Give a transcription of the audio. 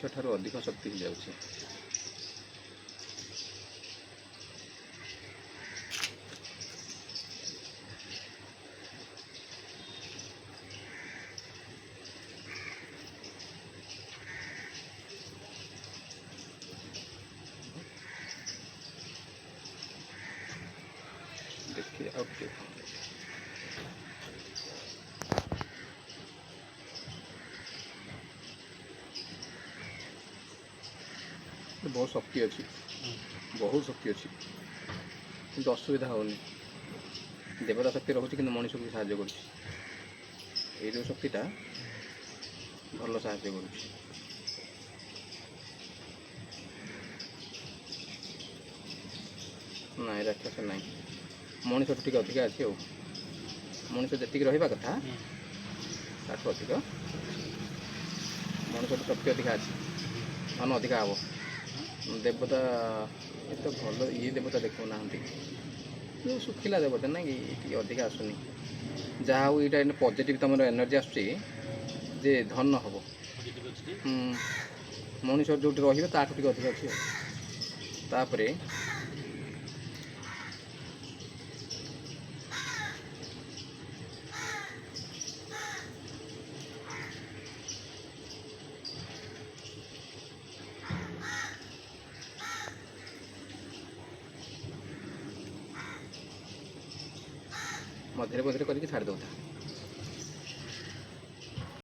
ମଣିଷ ଠାରୁ ଅଧିକ ଶକ୍ତି ହେଇଯାଉଛି। देखिए अब देखो बहुत शक्ति अच्छी, बहुत शक्ति अच्छी, किंतु असुविधा होनी। देवता शक्ति रोचे कि मनीष को साहाଯ୍य कर जो शक्तिटा भल साहाଯ୍य कर ना राक्षस ना मनीष टी अधिका अच्छी आ मनीष जी रहा कथा ताठू अधिक मनीष शक्ति अधिका अच्छी धन अधिका हम। देवता ये तो भल ये देवता देखो ना जो सुखिला देवता ना कि अधिका आसुनी जहाँ हूँ यहाँ पॉजिटिव तुम एनर्जी आसुची जे धन हम मनीष जो रही ताठू टी अधिक अच्छी तापर मझे मझे करके छाड़ दौता